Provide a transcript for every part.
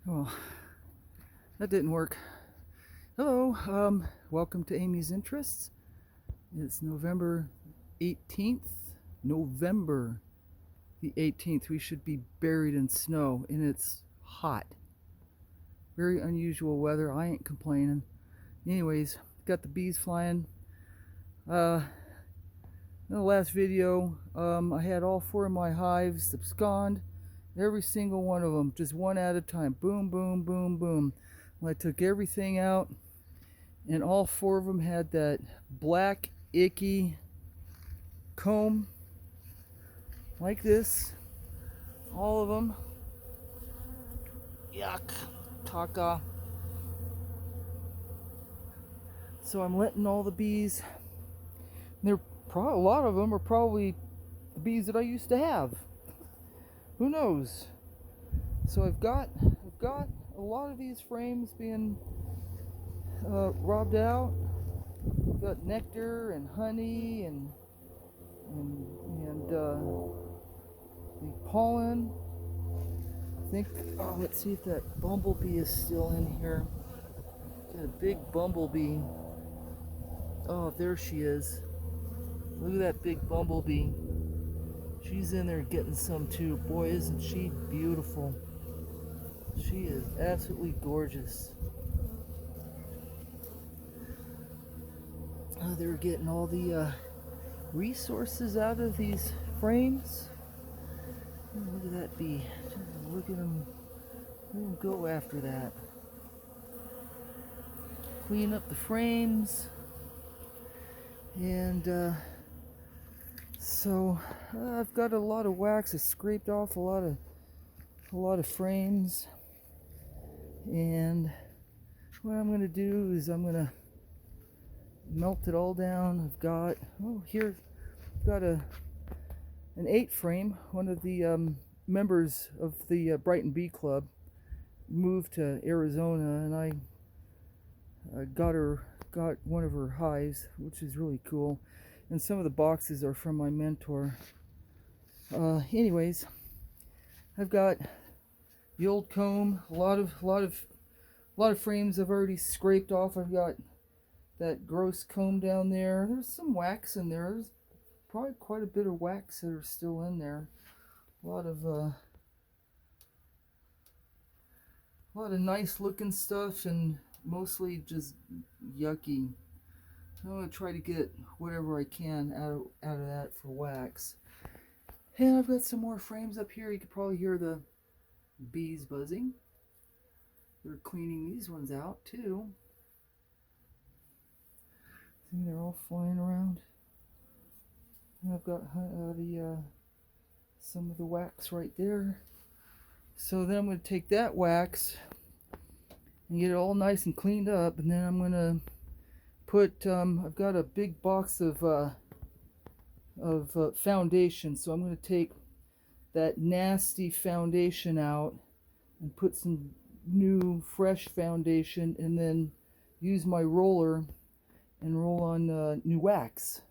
Oh, that didn't work. Hello, welcome to Amy's Interests. It's November 18th. November the 18th. We should be buried in snow, and it's hot. Very unusual weather. I ain't complaining. Anyways, got the bees flying. In the last video, I had all four of my hives abscond. Every single one of them, just one at a time. Boom, boom, boom, boom. Well, I took everything out, and all four of them had that black, icky comb like this. All of them. Yuck. Caca. So I'm letting all the bees. A lot of them are probably the bees that I used to have. Who knows? So I've got a lot of these frames being robbed out. I've got nectar and honey and the pollen. I think. Oh, let's see if that bumblebee is still in here. Got a big bumblebee. Oh, there she is. Look at that big bumblebee. She's in there getting some too. Boy, isn't she beautiful. She is absolutely gorgeous. They're getting all the resources out of these frames. Oh, look at that bee. Look at them. Let them go after that. Clean up the frames. And so I've got a lot of wax. I scraped off a lot of frames. And what I'm going to do is I'm going to melt it all down. I've got, here, I've got an 8 frame. One of the members of the Brighton Bee Club moved to Arizona, and I got one of her hives, which is really cool. And some of the boxes are from my mentor. Anyways, I've got the old comb. A lot of frames I've already scraped off. I've got that gross comb down there. There's some wax in there. There's probably quite a bit of wax that are still in there. A lot of nice looking stuff, and mostly just yucky. I'm gonna try to get whatever I can out of that for wax. And I've got some more frames up here. You could probably hear the bees buzzing. They're cleaning these ones out too. See, they're all flying around. And I've got some of the wax right there. So then I'm going to take that wax and get it all nice and cleaned up, and then I'm going to put, I've got a big box of foundation, so I'm going to take that nasty foundation out and put some new fresh foundation, and then use my roller and roll on new wax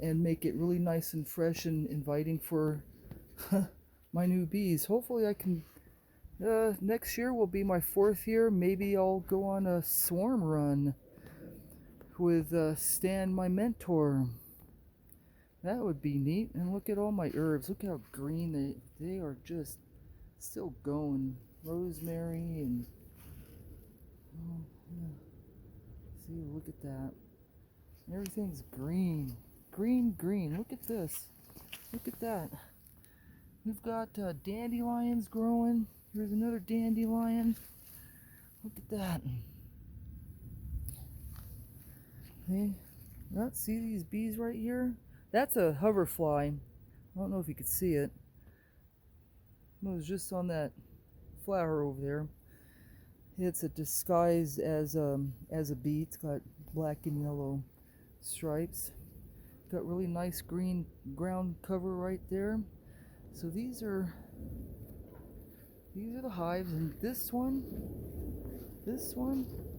and make it really nice and fresh and inviting for my new bees. Hopefully I can, next year will be my 4th year. Maybe I'll go on a swarm run with Stan, my mentor. That would be neat. And look at all my herbs. Look how green they are, just still going. Rosemary and, oh, yeah. See, look at that. Everything's green. Green, green. Look at this. Look at that. We've got dandelions growing. Here's another dandelion. Look at that. Hey, see these bees right here? That's a hoverfly. I don't know if you could see it. It was just on that flower over there. It's a disguise as a bee. It's got black and yellow stripes. Got really nice green ground cover right there. So these are the hives, and this one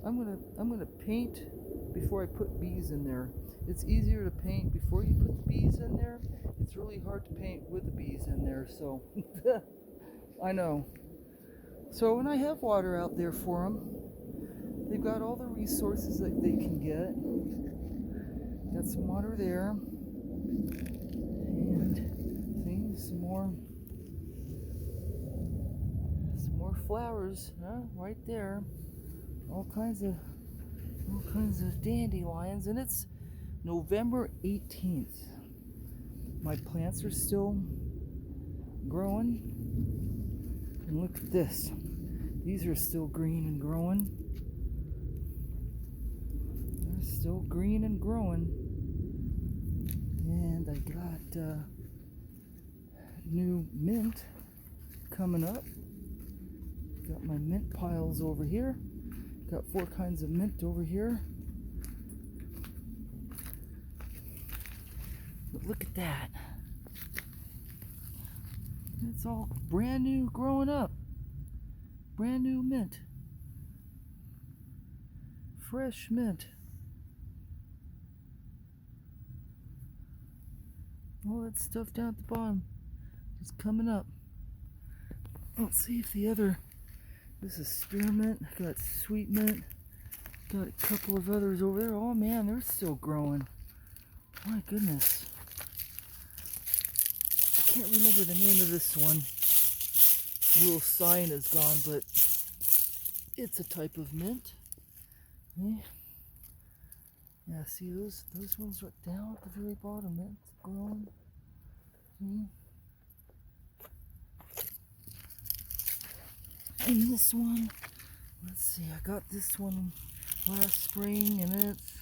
I'm gonna paint before I put bees in there. It's easier to paint before you put the bees in there. It's really hard to paint with the bees in there, so I know. So when I have water out there for them, they've got all the resources that they can get. Got some water there. And see, some more flowers, right there. All kinds of dandelions, and it's November 18th. My plants are still growing, and look at this. These are still green and growing. They're still green and growing. And I got new mint coming up. Got my mint piles over here. Got 4 kinds of mint over here. But look at that. It's all brand new growing up. Brand new mint. Fresh mint. All that stuff down at the bottom is coming up. Let's see if the other, this is spearmint, got sweet mint, got a couple of others over there. Oh man, they're still growing. My goodness. I can't remember the name of this one. The little sign is gone, but it's a type of mint. Yeah, see those ones right down at the very bottom, mint's growing. And this one, let's see, I got this one last spring, and it's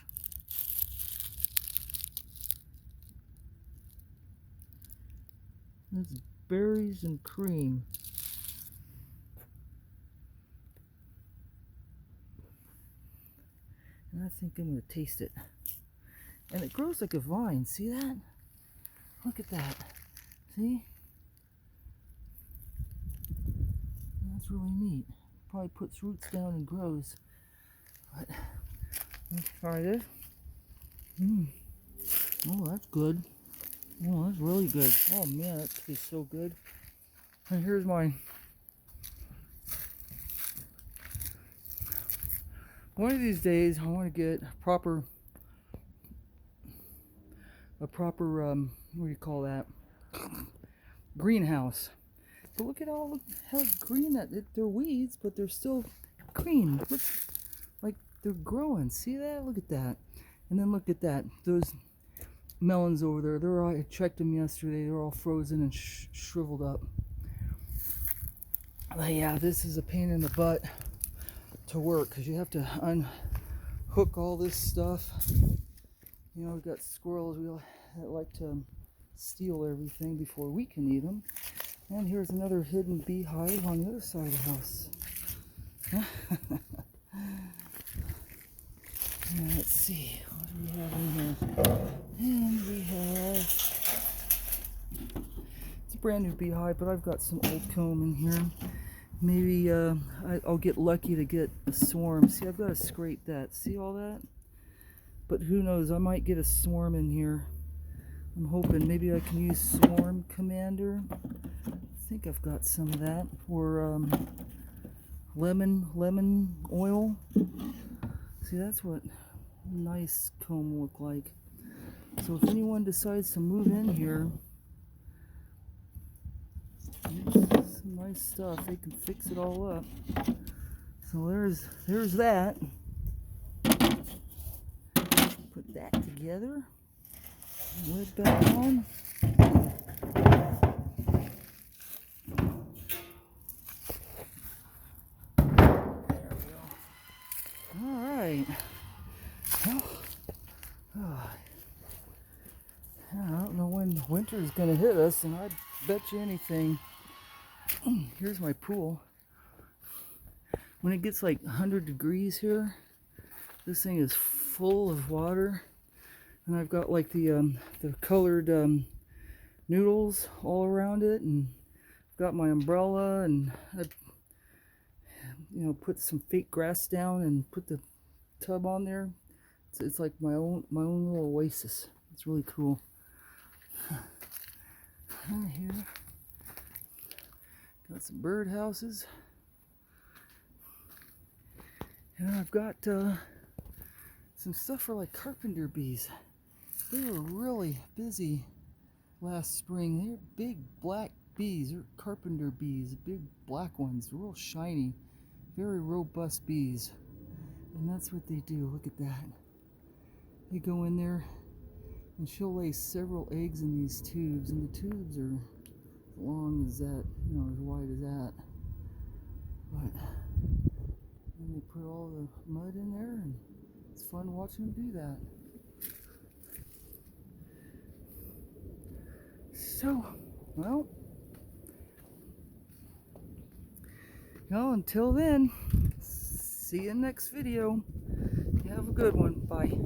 berries and cream. And I think I'm going to taste it. And it grows like a vine. See that? Look at that. See? That's really neat. Probably puts roots down and grows. But let's try this. Oh, that's good. Oh, that's really good. Oh man, that tastes so good. And here's mine. One of these days, I want to get a proper, what do you call that? Greenhouse. But look at how green they're weeds, but they're still green. Look, like they're growing. See that? Look at that. And then look at that. Those melons over there. I checked them yesterday. They're all frozen and shriveled up. But yeah, this is a pain in the butt to work because you have to unhook all this stuff. You know, we've got squirrels that like to steal everything before we can eat them. And here's another hidden beehive on the other side of the house. Now, let's see, what do we have in here? And we have, it's a brand new beehive, but I've got some old comb in here. Maybe I'll get lucky to get a swarm. See, I've got to scrape that. See all that? But who knows, I might get a swarm in here. I'm hoping maybe I can use Swarm Commander. I think I've got some of that. Or lemon oil. See, that's what a nice comb look like. So if anyone decides to move in here, some nice stuff. They can fix it all up. So there's that. Put that together. Lid back on. There we go. All right. Well, I don't know when winter is going to hit us, and I bet you anything. Here's my pool. When it gets like 100 degrees here, this thing is full of water. And I've got like the colored noodles all around it, and I've got my umbrella, and I, put some fake grass down and put the tub on there. It's like my own little oasis. It's really cool. Right here, got some bird houses. And I've got some stuff for like carpenter bees. They were really busy last spring. They're big black bees. They're carpenter bees, big black ones, real shiny, very robust bees. And that's what they do. Look at that. They go in there and she'll lay several eggs in these tubes, and the tubes are as long as that, you know, as wide as that. But then they put all the mud in there, and it's fun watching them do that. So, well, until then, see you in the next video. You have a good one. Bye.